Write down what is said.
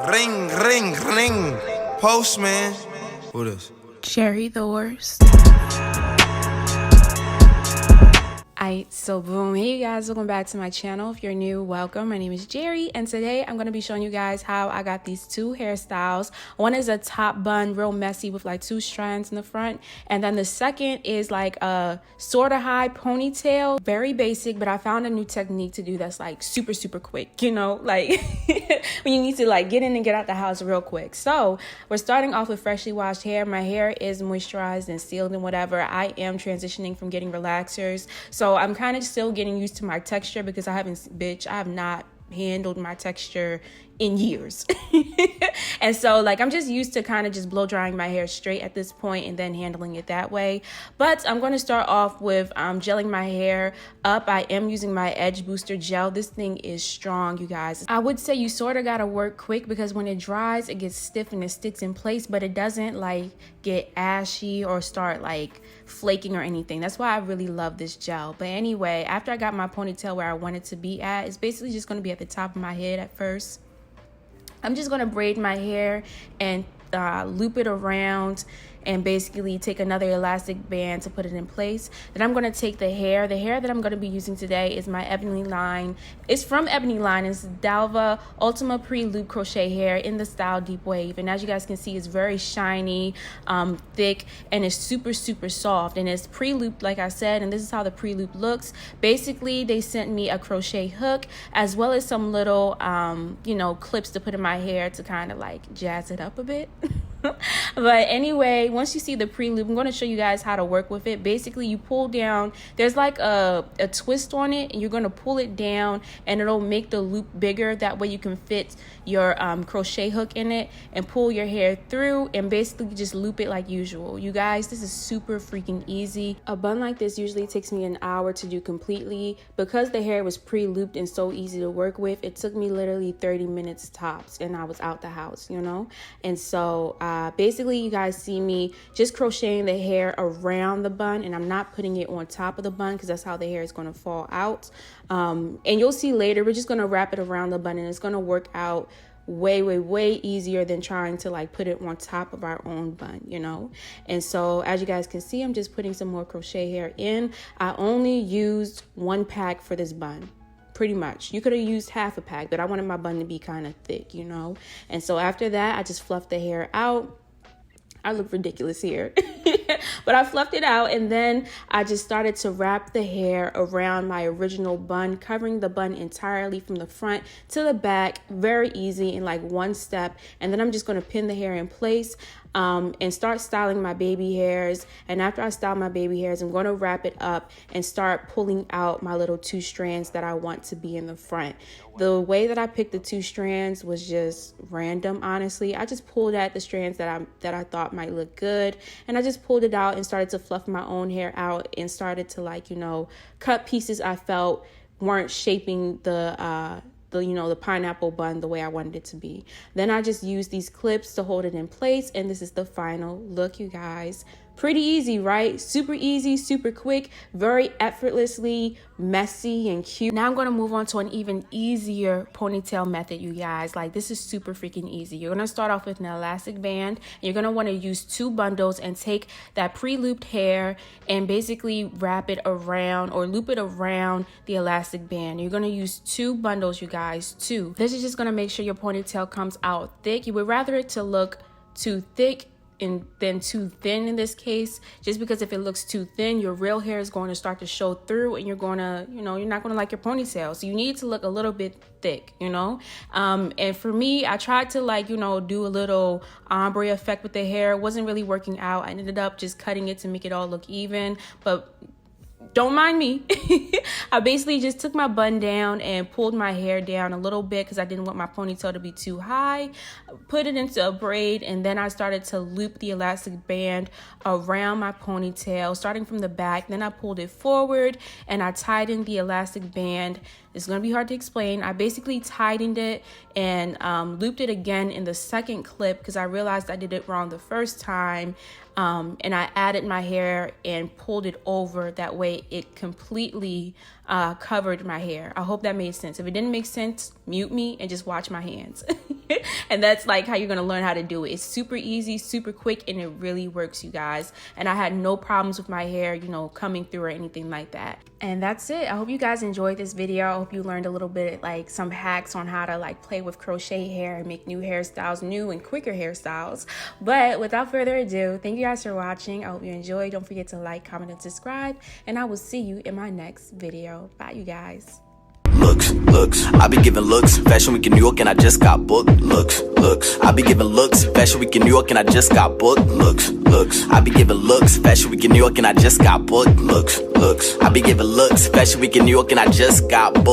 Ring, ring, ring. Postman. Who this? Jarry the worst. So boom, hey you guys, welcome back to my channel. If you're new, welcome. My name is Jarry, and today I'm going to be showing you guys how I got these two hairstyles. One is a top bun, real messy with like two strands in the front, and then the second is like a sort of high ponytail, very basic, but I found a new technique to do that's like super quick, you know, like when you need to like get in and get out the house real quick. So we're starting off with freshly washed hair. My hair is moisturized and sealed and whatever. I am transitioning from getting relaxers, so I'm kind of still getting used to my texture because I have not handled my texture in years. And so like I'm just used to kind of just blow drying my hair straight at this point and then handling it that way. But I'm going to start off with gelling my hair up. I am using my Edge Booster gel. This thing is strong, you guys. I would say you sort of got to work quick because when it dries it gets stiff and it sticks in place, but it doesn't like get ashy or start like flaking or anything. That's why I really love this gel. But anyway, after I got my ponytail where I want it to be at, it's basically just going to be at the top of my head at first. I'm just going to braid my hair and loop it around and basically take another elastic band to put it in place. Then I'm going to take the hair that I'm going to be using today is my Ebony line. It's from Ebony line. It's DALVA ULTIMA pre-loop crochet hair in the style deep wave, and as you guys can see, it's very shiny, thick, and it's super soft, and it's pre-looped like I said, and this is how the pre-loop looks. Basically they sent me a crochet hook as well as some little you know, clips to put in my hair to kind of like jazz it up a bit. But anyway, once you see the pre-loop, I'm going to show you guys how to work with it. Basically you pull down, there's like a twist on it, and you're going to pull it down and it'll make the loop bigger. That way you can fit your crochet hook in it and pull your hair through and basically just loop it like usual. You guys, this is super freaking easy. A bun like this usually takes me an hour to do completely. Because the hair was pre-looped and so easy to work with, it took me literally 30 minutes tops and I was out the house, you know. And so basically you guys see me just crocheting the hair around the bun, and I'm not putting it on top of the bun because that's how the hair is going to fall out. And you'll see later we're just going to wrap it around the bun, and it's going to work out way easier than trying to like put it on top of our own bun, you know. And so as you guys can see, I'm just putting some more crochet hair in. I only used 1 pack for this bun. Pretty much. You could have used half a pack, but I wanted my bun to be kind of thick, you know. And so after that, I just fluffed the hair out. I look ridiculous here. But I fluffed it out, and then I just started to wrap the hair around my original bun, covering the bun entirely from the front to the back. Very easy in like one step. And then I'm just going to pin the hair in place and start styling my baby hairs. And after I style my baby hairs, I'm going to wrap it up and start pulling out my little 2 strands that I want to be in the front. The way that I picked the 2 strands was just random, honestly. I just pulled at the strands that I thought might look good, and I just pulled it out and started to fluff my own hair out and started to, like, you know, cut pieces I felt weren't shaping the you know, the pineapple bun the way I wanted it to be. Then I just used these clips to hold it in place, and this is the final look, you guys. Pretty easy, right? Super easy, super quick, very effortlessly messy and cute. Now I'm going to move on to an even easier ponytail method, you guys. Like, this is super freaking easy. You're going to start off with an elastic band. You're going to want to use 2 bundles and take that pre-looped hair and basically wrap it around or loop it around the elastic band. You're going to use 2 bundles, you guys, 2. This is just going to make sure your ponytail comes out thick. You would rather it to look too thick and then too thin in this case, just because if it looks too thin, your real hair is going to start to show through, and you're going to, you know, you're not going to like your ponytail. So you need to look a little bit thick, you know. And for me, I tried to, like, you know, do a little ombre effect with the hair. It wasn't really working out. I ended up just cutting it to make it all look even, but don't mind me. I basically just took my bun down and pulled my hair down a little bit because I didn't want my ponytail to be too high. Put it into a braid, and then I started to loop the elastic band around my ponytail, starting from the back. Then I pulled it forward and I tightened the elastic band It's gonna be hard to explain. I basically tightened it and looped it again in the second clip because I realized I did it wrong the first time. And I added my hair and pulled it over. That way it completely covered my hair. I hope that made sense. If it didn't make sense, mute me and just watch my hands. And that's like how you're gonna learn how to do it. It's super easy, super quick, and it really works, you guys. And I had no problems with my hair, you know, coming through or anything like that. And that's it. I hope you guys enjoyed this video. I hope you learned a little bit, like some hacks on how to like play with crochet hair and make new hairstyles, new and quicker hairstyles. But without further ado, thank you guys for watching. I hope you enjoyed. Don't forget to like, comment, and subscribe. And I will see you in my next video. Bye, you guys. Looks, I be giving looks, Fashion Week in New York and I just got booked. Looks, I be giving looks, Fashion Week in New York and I just got booked. Looks, I be giving looks, Fashion Week in New York and I just got booked. Looks, I be giving looks, Fashion Week in New York and I just got booked.